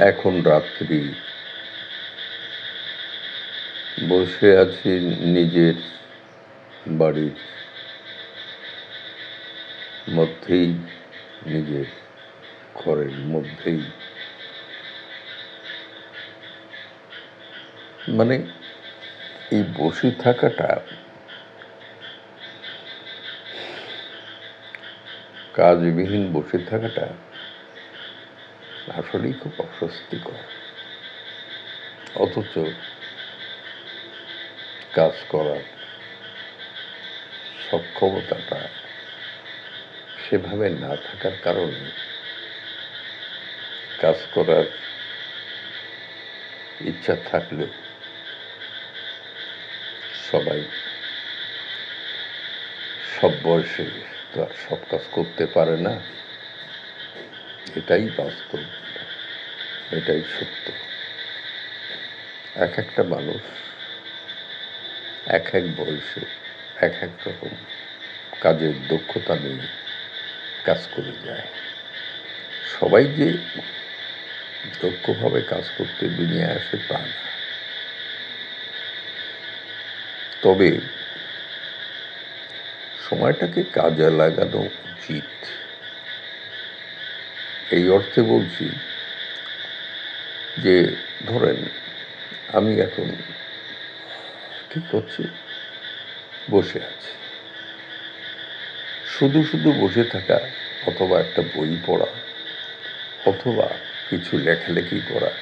এখন রাত্রি, বসে আছি নিজের বাড়ির মধ্যেই, নিজের ঘরের মধ্যেই। মানে এই বসে থাকাটা, কাজবিহীন বসে থাকাটা আসলেই খুব অস্বস্তিকর। অথচ কাজ করার সক্ষমতাটা সেভাবে না থাকার কারণে কাজ করার ইচ্ছা থাকলেও সবাই সব বয়সে তো আর সব কাজ করতে পারে না। এটাই বাস্তব, এটাই সত্য। এক একটা মানুষ এক এক বয়সে এক এক রকম কাজের দক্ষতা নিয়ে কাজ করে যায়। সবাই যে দক্ষভাবে কাজ করতে দুনিয়ায় আসে তা না। তবে সময়টাকে কাজে লাগানো উচিত। এই অর্থে বলছি যে ধরেন আমি এখন কি করছি, বসে আছি। শুধু শুধু বসে থাকা অথবা একটা বই পড়া অথবা কিছু লেখালেখি করা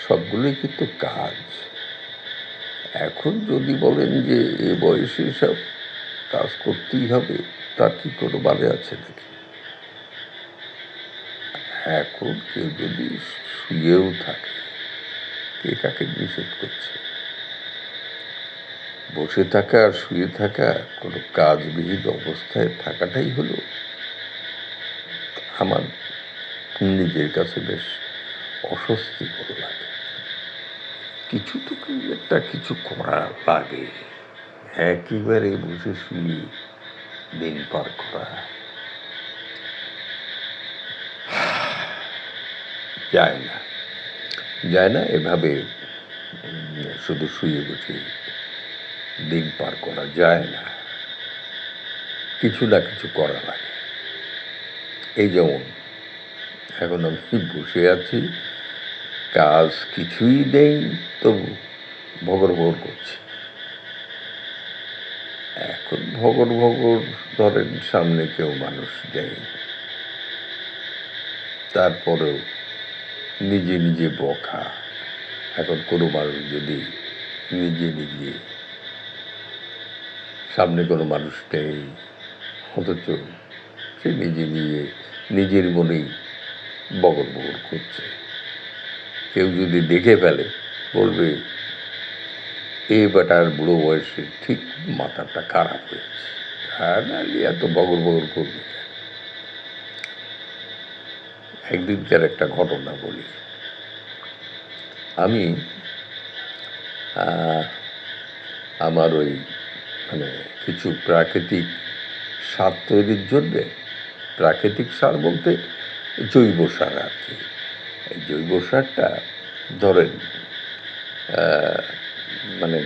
সবগুলোই কিন্তু কাজ। এখন যদি বলেন যে এ বয়সে সব কাজ করতেই হবে, তার কি কোনো মানে আছে নাকি? এখন কেউ যদি শুয়েও থাকে, কে কাকে নিষেধ করছে? বসে থাকা আর শুয়ে থাকা, কোনো কাজবিহীন অবস্থায় থাকাটাই হলো আমার নিজের কাছে বেশ অস্বস্তিকর লাগে। কিছু তো একটা কিছু করা লাগে। একেবারে বসে শুয়ে দিন পার করা যায় না, যায় না। এভাবে শুধু শুয়ে বসে দিন পার করা যায় না। কিছু না কিছু করা লাগে। এই যেমন এখন আমি বসে আছি, কাজ কিছুই নেই, তবু ভগর ভগর করছি। এখন ভগর ভগর ধরেন সামনে কেউ মানুষ নেই, তারপরেও নিজে নিজে বকা। এখন কোনো মানুষ যদি নিজে নিজে, সামনে কোনো মানুষ নেই, অথচ সে নিজে নিজে নিজের মনেই বগর বগর করছে, কেউ যদি দেখে ফেলে বলবে এ বেটার বুড়ো বয়সে ঠিক মাথাটা খারাপ হয়েছে, আর নাহলে এত বগর বগর করবে। একদিনকার একটা ঘটনা বলি। আমি আমার ওই কিছু প্রাকৃতিক সার তৈরির জন্যে, প্রাকৃতিক সার বলতে জৈব সার আর কি। এই জৈব সারটা ধরেন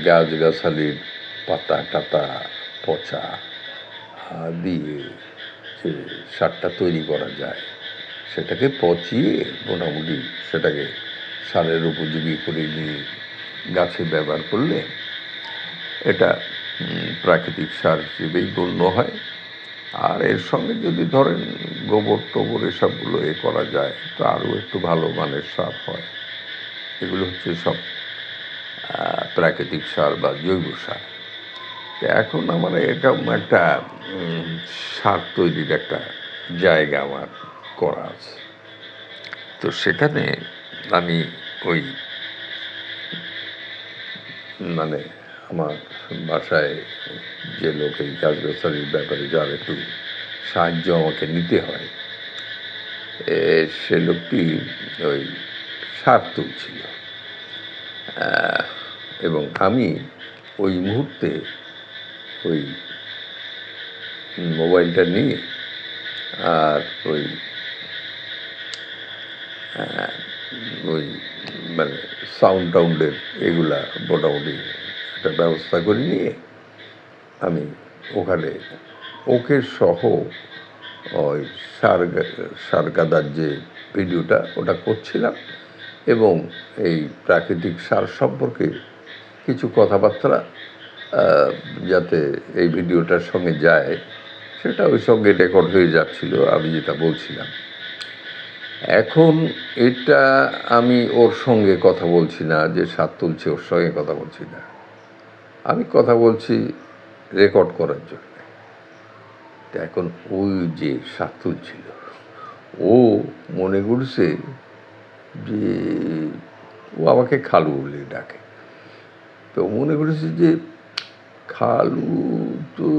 গাছগাছালির পাতা টাতা পচা দিয়ে যে সারটা তৈরি করা যায়, সেটাকে পচিয়ে মোটামুটি সেটাকে সারের উপযোগী করে নিয়ে গাছে ব্যবহার করলে এটা প্রাকৃতিক সার হিসেবেই গণ্য হয়। আর এর সঙ্গে যদি ধরেন গোবর টোবর এসবগুলো করা যায়, তো আরও একটু ভালো মানের সার হয়। এগুলো হচ্ছে সব প্রাকৃতিক সার বা জৈব সার। তো এখন আমার এরকম একটা সার তৈরির একটা জায়গা আমার করা আছে। তো সেখানে আমি ওই আমার বাসায় যে লোক এই গাছগাছালির ব্যাপারে যার একটু সাহায্য আমাকে নিতে হয়, সে লোকটি ওই সার তুলছিল, এবং আমি ওই মুহূর্তে ওই মোবাইলটা নিয়ে আর ওই ওই মানে সাউন্ডের এগুলা মোটামুটি একটা ব্যবস্থা করে নিয়ে আমি ওখানে ওকে সহ ওই সার গাদার যে ভিডিওটা ওটা করছিলাম, এবং এই প্রাকৃতিক সার সম্পর্কে কিছু কথাবার্তা যাতে এই ভিডিওটার সঙ্গে যায় সেটা ওই সঙ্গে রেকর্ড হয়ে যাচ্ছিল আমি যেটা বলছিলাম। এখন এটা আমি ওর সঙ্গে কথা বলছি না, যে সার তুলছে ওর সঙ্গে কথা বলছি না, আমি কথা বলছি রেকর্ড করার জন্য। এখন ওই যে সার তুলছিল ও মনে করছে যে ও আমাকে খালু বলে ডাকে, তো মনে করেছে যে খালু তো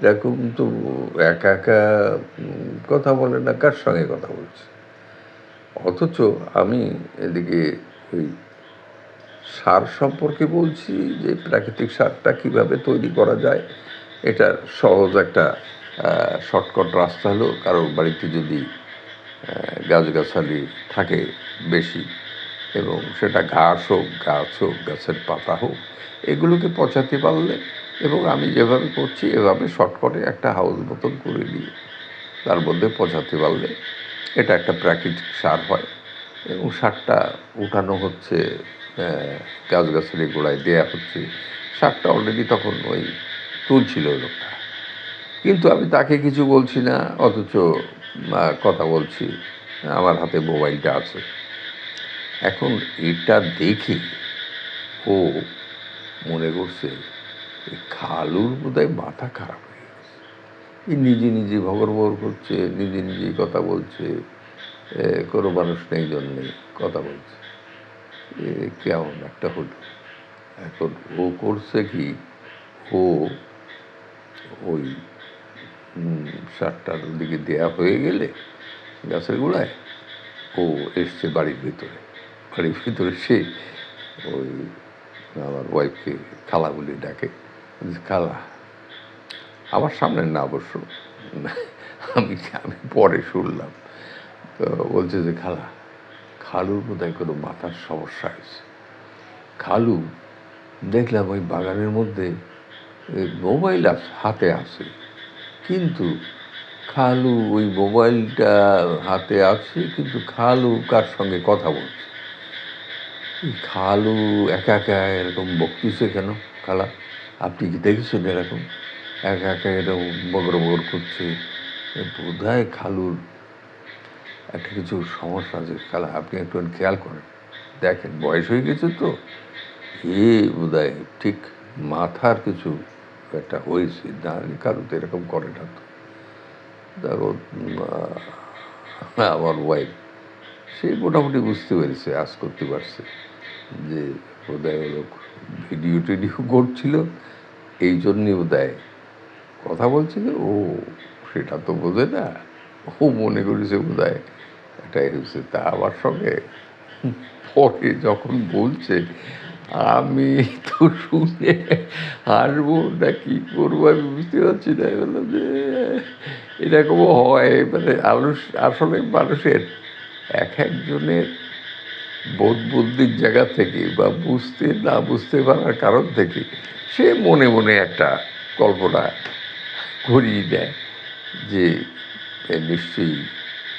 এরকম তো একা একা কথা বলে না, কার সঙ্গে কথা বলছে। অথচ আমি এদিকে ওই সার সম্পর্কে বলছি যে প্রাকৃতিক সারটা কিভাবে তৈরি করা যায়, এটার সহজ একটা শর্টকাট রাস্তা হলো কারোর বাড়িতে যদি গাছগাছালি থাকে বেশি, এবং সেটা গাছ হোক গাছের পাতা হোক, এগুলোকে পচাতে পারলে, এবং আমি যেভাবে করছি এভাবে শর্টকাটে একটা হাউস মতন করে দিয়ে তার মধ্যে পচাতে পারলে এটা একটা প্রাকৃতিক সার হয়, এবং সারটা উঠানো হচ্ছে গাছগাছালি গোড়ায় দেয়া হচ্ছে। সারটা অলরেডি তখন ওই তুলছিল লোকটা, কিন্তু আমি তাকে কিছু বলছি না, অথচ কথা বলছি, আমার হাতে মোবাইলটা আছে। এখন এটা দেখে ও মনে করছে খালুর বোধহয় মাথা খারাপ হয়ে গেছে, এই নিজে নিজে ভগর করছে, নিজে নিজেই কথা বলছে, কোনো মানুষ নেই জন্যে কথা বলছে, কেমন একটা হলো। এখন ও করছে কি, ও ওই সারটার দিকে দেয়া হয়ে গেলে গাছের গোড়ায় ও এসছে বাড়ির ভিতরে সে ওই আমার ওয়াইফকে খালা বলে ডাকে, খালা, আমার সামনে না অবশ্য, আমি পরে শুনলাম, তো বলছে যে খালুর বোধহয় কোনো মাথার সমস্যা হয়েছে। খালু দেখলাম ওই বাগানের মধ্যে মোবাইল হাতে আছে, কিন্তু খালু ওই মোবাইলটা হাতে আছে, কিন্তু খালু কার সঙ্গে কথা বলছে। খালু একা একা এরকম বকতেছে কেন খালা, আপনি কি দেখেছেন এরকম একা একা এরকম বগর করছে? বোধ হয় খালুর একটা কিছু সমস্যা আছে খালা, আপনি একটু খেয়াল করেন, দেখেন বয়স হয়ে গেছে তো, বোধ হয় ঠিক মাথার কিছু একটা হয়েছে, না কারো তো এরকম করে না তো। দেখো আমার ওয়াইফ সে মোটামুটি বুঝতে পেরেছে, আজ করতে পারছে যে বোধহয় লোক ভিডিও করছিল, এই জন্যই বোধহয় কথা বলছিল, ও সেটা তো বোঝে না, ও মনে করেছে বোধহয় এটাই হচ্ছে। তা আমার সঙ্গে পরে যখন বলছে, আমি তো শুনে হাসবো না কি করবো আমি বুঝতে পারছি না। বললাম যে এরকমও হয়, মানে আসলে মানুষের এক একজনের বোধ বুদ্ধির জায়গা থেকে বা বুঝতে না বুঝতে পারার কারণ থেকে সে মনে মনে একটা কল্পনা করিয়ে দেয় যে নিশ্চয়ই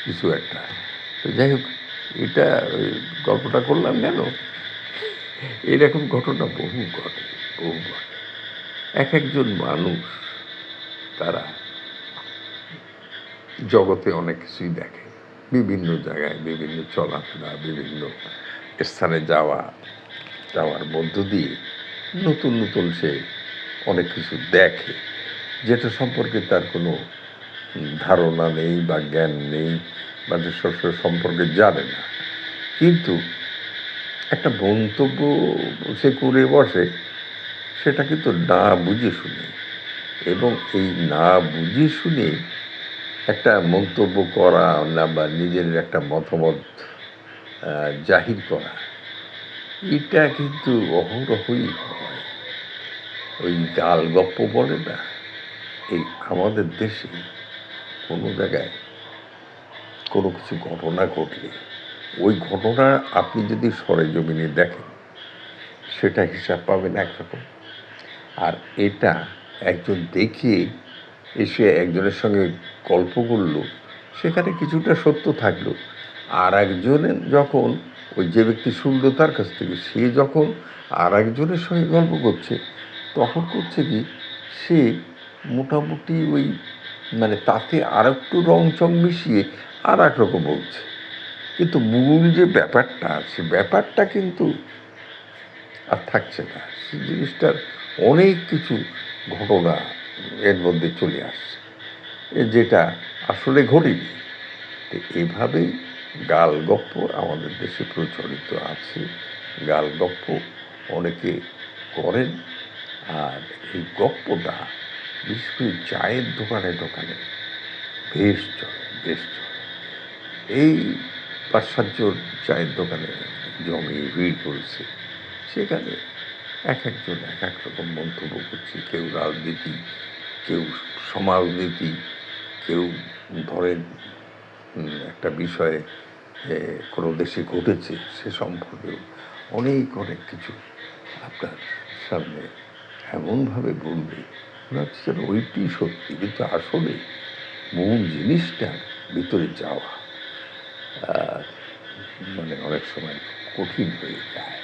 কিছু একটা। তো যাই হোক, এটা গল্পটা করলাম কেন, এরকম ঘটনা বহু ঘটে। এক একজন মানুষ তারা জগতে অনেক কিছুই দেখে, বিভিন্ন জায়গায় বিভিন্ন চলাফেরা, বিভিন্ন স্থানে যাওয়ার মধ্য দিয়ে নতুন নতুন সে অনেক কিছু দেখে, যেটা সম্পর্কে তার কোনো ধারণা নেই বা জ্ঞান নেই বা সম্পর্কে জানে না, কিন্তু একটা মন্তব্য সে করে বসে, সেটা কিন্তু না বুঝে শুনে, এবং এই না বুঝে শুনে একটা মন্তব্য করা না বা নিজের একটা মতামত জাহির করা, এটা কিন্তু অহরহই হয়। ওই গাল গপ্প বলে না, এই আমাদের দেশে কোনো জায়গায় কোনো কিছু ঘটনা ঘটলে ওই ঘটনা আপনি যদি সরেজমিনে দেখেন সেটা হিসাব পাবেন একরকম, আর এটা একজন দেখে এসে একজনের সঙ্গে গল্প করল, সেখানে কিছুটা সত্য থাকলো। আর একজনের যখন ওই যে ব্যক্তি শুনলো তার কাছ থেকে, সে যখন আর একজনের সঙ্গে গল্প করছে, তখন করছে কি, সে মোটামুটি ওই মানে তাতে আর একটু রং চং মিশিয়ে আর এক রকম বলছে, কিন্তু মূল যে ব্যাপারটা, সে ব্যাপারটা কিন্তু আর থাকছে না। সে জিনিসটার অনেক কিছু ঘটনা এর মধ্যে চলে আসছে, যেটা আসলে ঘটেনি। তো এভাবেই গালগপ্প আমাদের দেশে প্রচলিত আছে। গালগপ্প অনেকে করেন, আর এই গপ্পটা বিশেষ করে চায়ের দোকানে দোকানে বেশ চলে, বেশ চলে। এই ৫-৭ জন চায়ের দোকানে জমিয়ে ভিড় করেছে, সেখানে এক একজন এক এক রকম মন্তব্য করছে। কেউ রাজনীতি, কেউ সমাজনীতি, কেউ ধরেন একটা বিষয়ে কোনো দেশে ঘটেছে সে সম্পর্কেও অনেক অনেক কিছু আপনার সামনে এমনভাবে বলবে মনে হচ্ছে যেন ওইটি সত্যি, কিন্তু আসলে মূল জিনিসটার ভিতরে যাওয়া মানে অনেক সময় কঠিন হয়ে যায়।